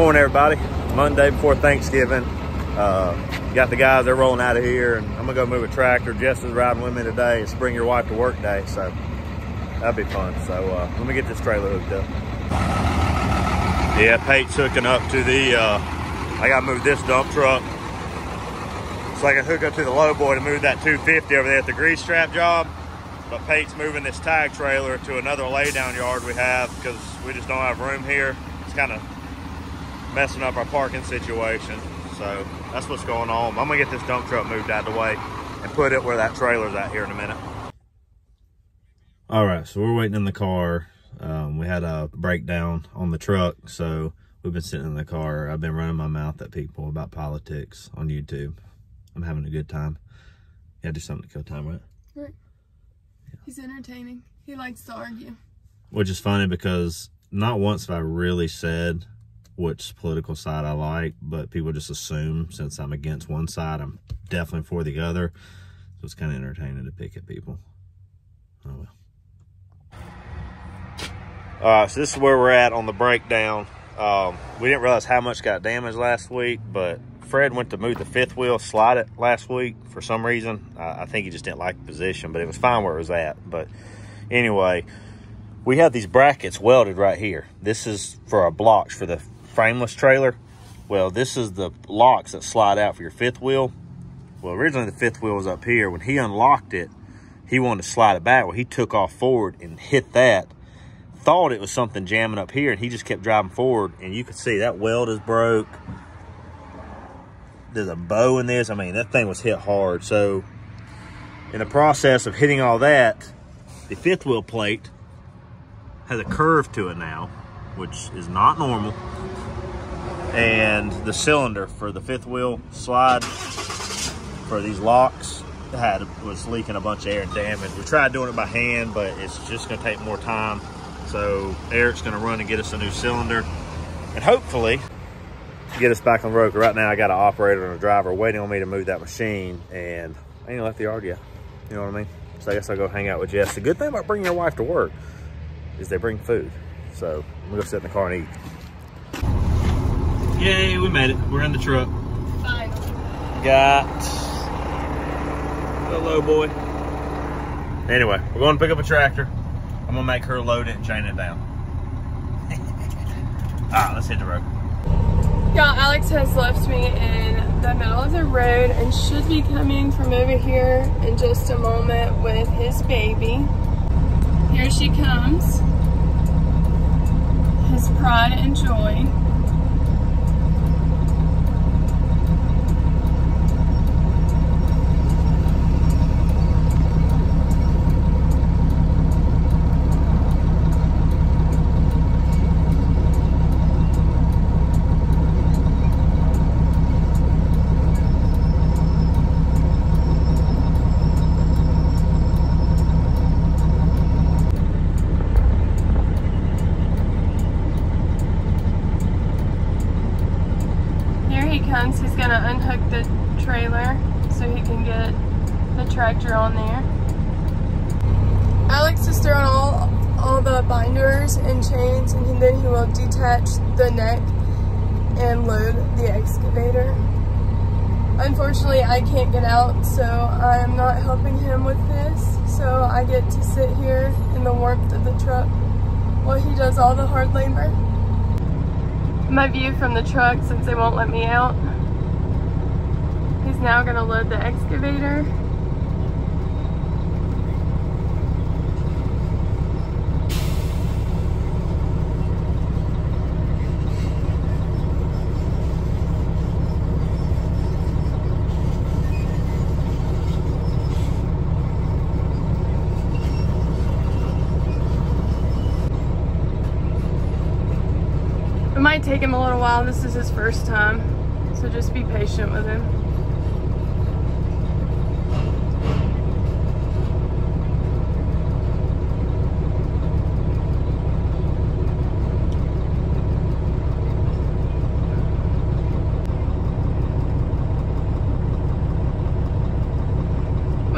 Morning, everybody. Monday before Thanksgiving. Got the guys, they're rolling out of here, and I'm gonna go move a tractor. Jess is riding with me today. It's Bring Your Wife to Work day, so that'll be fun. So let me get this trailer hooked up. Yeah, Pate's hooking up to the, I gotta move this dump truck so I can hook up to the low boy to move that 250 over there at the grease trap job. But Pate's moving this tag trailer to another laydown yard we have because we just don't have room here. It's kind of messing up our parking situation. So that's what's going on. I'm gonna get this dump truck moved out of the way and put it where that trailer's at here in a minute. All right, so we're waiting in the car. We had a breakdown on the truck, so we've been sitting in the car. I've been running my mouth at people about politics on YouTube. I'm having a good time. Yeah, do something to kill time, right? Right. Yeah. He's entertaining. He likes to argue. Which is funny because not once have I really said which political side I like, but people just assume since I'm against one side, I'm definitely for the other. So it's kind of entertaining to pick at people. Oh well. All right, so this is where we're at on the breakdown. We didn't realize how much got damaged last week, but Fred went to move the fifth wheel, slide it last week for some reason. I think he just didn't like the position, but it was fine where it was at. But anyway, we have these brackets welded right here. This is for our blocks for the frameless trailer. Well, this is the locks that slide out for your fifth wheel. Well, originally the fifth wheel was up here. When he unlocked it, he wanted to slide it back. Well, he took off forward and hit that. Thought it was something jamming up here, and he just kept driving forward, and you can see that weld is broke. There's a bow in this. I mean, that thing was hit hard. So in the process of hitting all that, the fifth wheel plate has a curve to it now, which is not normal. And the cylinder for the fifth wheel slide for these locks was leaking a bunch of air and damage. We tried doing it by hand, but it's just gonna take more time. So Eric's gonna run and get us a new cylinder and hopefully get us back on the road. Right now I got an operator and a driver waiting on me to move that machine, and I ain't left the yard yet. You know what I mean? So I guess I'll go hang out with Jess. The good thing about bringing your wife to work is they bring food. So I'm gonna go sit in the car and eat. Yay, we made it. We're in the truck. Fine. Got the low boy. Anyway, we're going to pick up a tractor. I'm gonna make her load it and chain it down. All right, let's hit the road. Y'all, Alex has left me in the middle of the road and should be coming from over here in just a moment with his baby. Here she comes. His pride and joy. He's gonna unhook the trailer so he can get the tractor on there. Alex is throwing all the binders and chains, and then he will detach the neck and load the excavator. Unfortunately, I can't get out, so I'm not helping him with this. So I get to sit here in the warmth of the truck while he does all the hard labor. My view from the truck, since they won't let me out. He's now gonna load the excavator. It might take him a little while. This is his first time, so just be patient with him.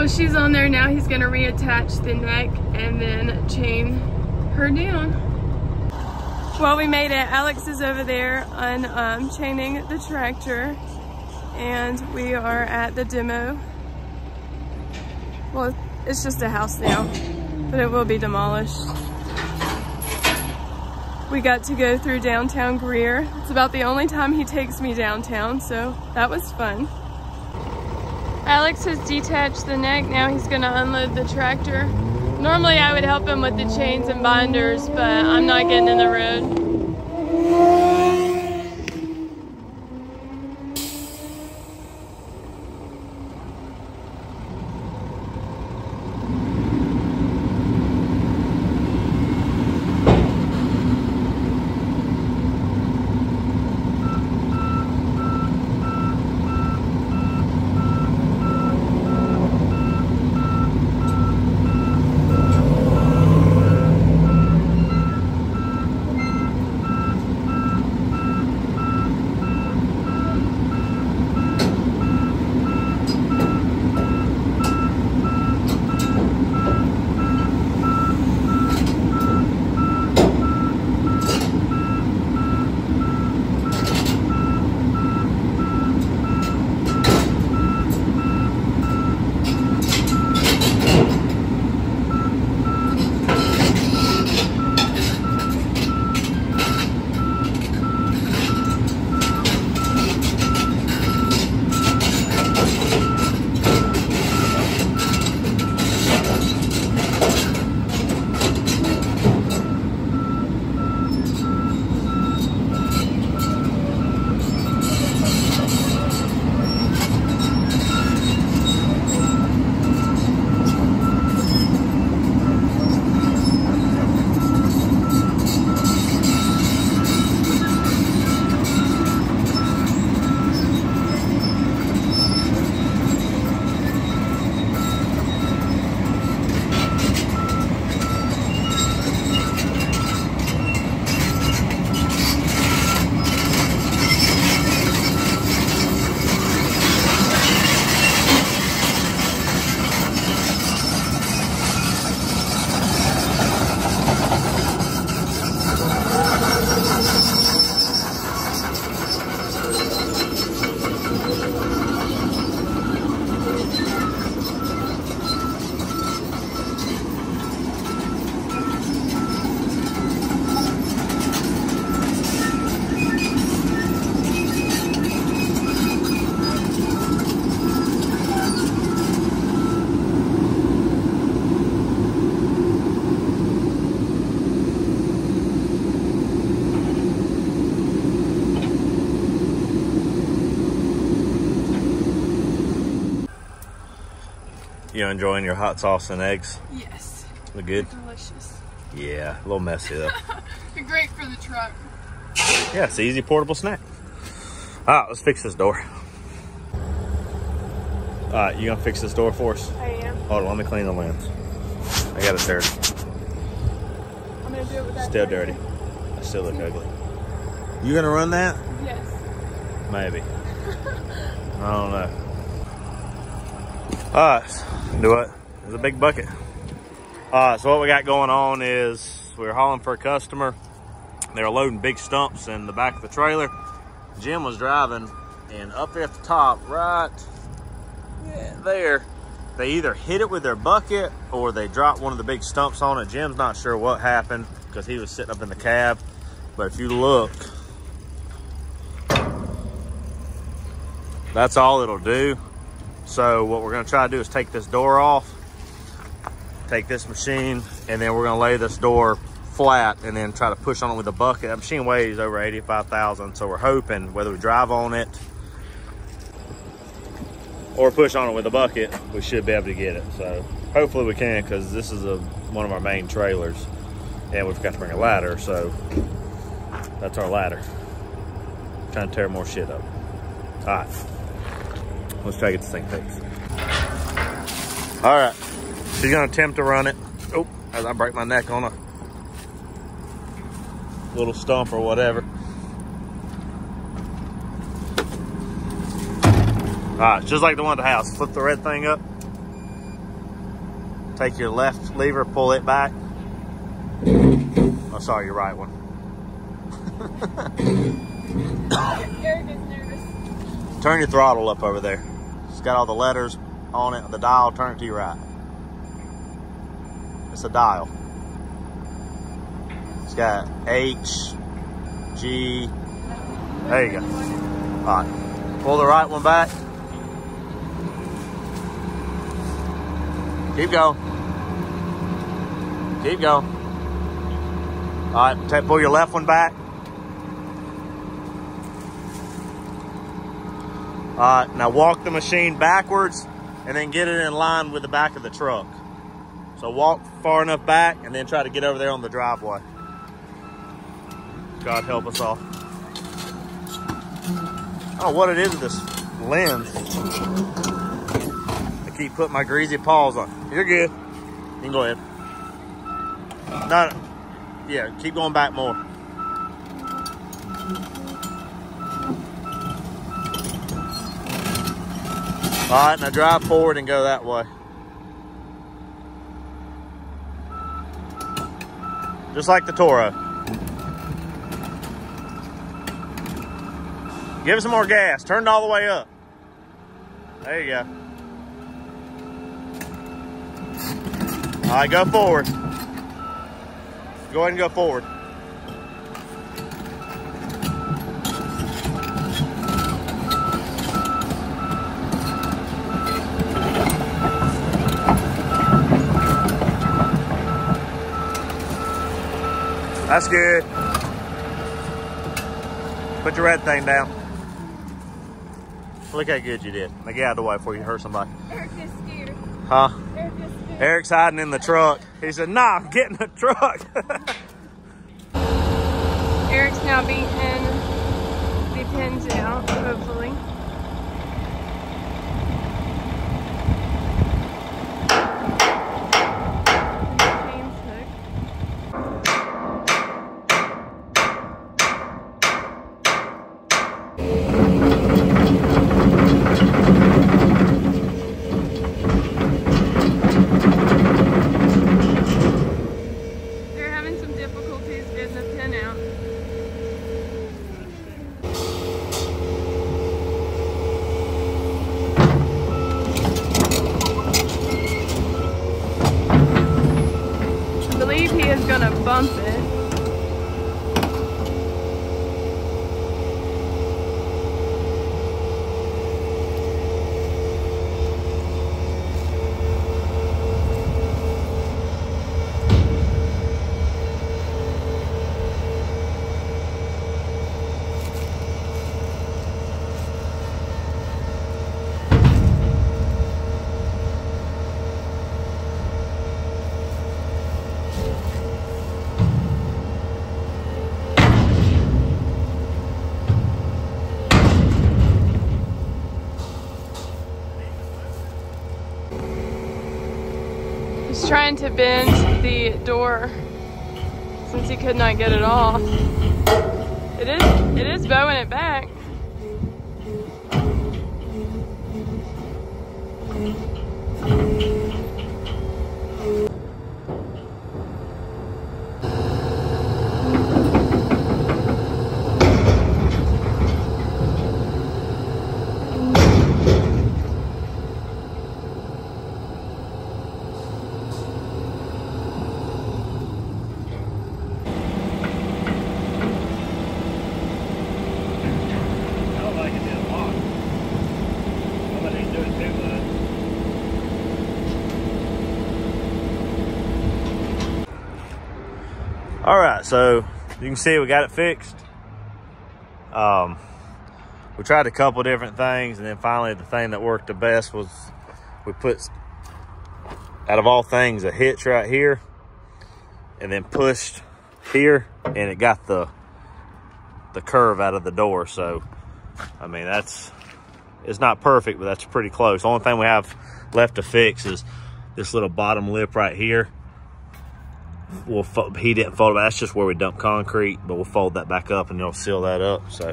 Well, she's on there now. He's gonna reattach the neck and then chain her down. Well, we made it. Alex is over there unchaining the tractor, and we are at the demo. Well, it's just a house now, but it will be demolished. We got to go through downtown Greer. It's about the only time he takes me downtown, so that was fun. Alex has detached the neck. Now he's gonna unload the tractor. Normally I would help him with the chains and binders, but I'm not getting in the road. You enjoying your hot sauce and eggs? Yes. Look good? They're delicious. Yeah, a little messy though. They're great for the truck. Yeah, it's an easy portable snack. All right, let's fix this door. All right, you gonna fix this door for us? I am. Hold on, let me clean the lens. I got it dirty. I'm gonna do it with that. Still dirty. I still look ugly. You gonna run that? Yes. Maybe. I don't know. All right, do it. There's a big bucket. All right, so what we got going on is we're hauling for a customer. They were loading big stumps in the back of the trailer. Jim was driving, and up there at the top, right there, they either hit it with their bucket or they dropped one of the big stumps on it. Jim's not sure what happened because he was sitting up in the cab. But if you look, that's all it'll do. So what we're gonna try to do is take this door off, take this machine, and then we're gonna lay this door flat and then try to push on it with a bucket. That machine weighs over 85,000, so we're hoping whether we drive on it or push on it with a bucket, we should be able to get it. So hopefully we can, because this is one of our main trailers, and we've got to bring a ladder, so that's our ladder. Trying to tear more shit up. All right, let's try to get this thing fixed. All right, she's gonna attempt to run it. Oh, as I break my neck on a little stump or whatever. All right, just like the one at the house. Flip the red thing up. Take your left lever, pull it back. Oh, sorry, your right one. Eric is nervous. Turn your throttle up over there. It's got all the letters on it. The dial, turn it to your right. It's a dial. It's got H, G. There you go. All right. Pull the right one back. Keep going. Keep going. All right, pull your left one back. All right, now walk the machine backwards and then get it in line with the back of the truck. So walk far enough back and then try to get over there on the driveway. God help us all. I don't know what it is with this lens. I keep putting my greasy paws on. You're good. You can go ahead. No, yeah, keep going back more. All right, now drive forward and go that way. Just like the Toro. Give it some more gas. Turn it all the way up. There you go. All right, go forward. Go ahead and go forward. That's good. Put your red thing down. Look how good you did. Now get out of the way before you hurt somebody. Eric is scared. Huh? Eric is scared. Eric's hiding in the truck. He said, nah, I'm getting the truck. Eric's now beating the pins out, hopefully. Gonna bump it. He's trying to bend the door since he could not get it off. It is bowing it back. All right, so you can see we got it fixed. We tried a couple different things, and then finally the thing that worked the best was we put, out of all things, a hitch right here, and then pushed here, and it got the curve out of the door. So, I mean, it's not perfect, but that's pretty close. The only thing we have left to fix is this little bottom lip right here. He didn't fold it, that's just where we dump concrete, but we'll fold that back up and it'll seal that up. So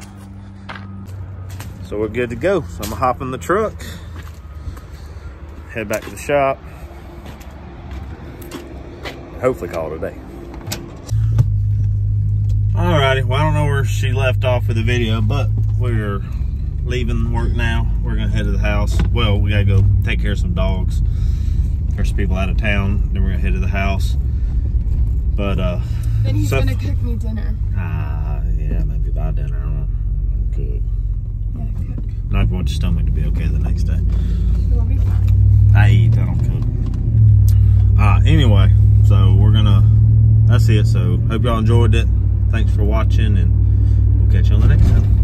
we're good to go. So I'm gonna hop in the truck, head back to the shop, hopefully call it a day. Alrighty, well, I don't know where she left off with the video, but we're leaving work now. We're gonna head to the house. Well, we gotta go take care of some dogs. There's people out of town, then we're gonna head to the house. But then he's gonna cook me dinner. Yeah, maybe by dinner. I don't know. Good. Yeah, cook. Not want your stomach to be okay the next day. We'll be fine. I eat, I don't cook. Anyway, so that's it. So hope y'all enjoyed it. Thanks for watching, and we'll catch you on the next time.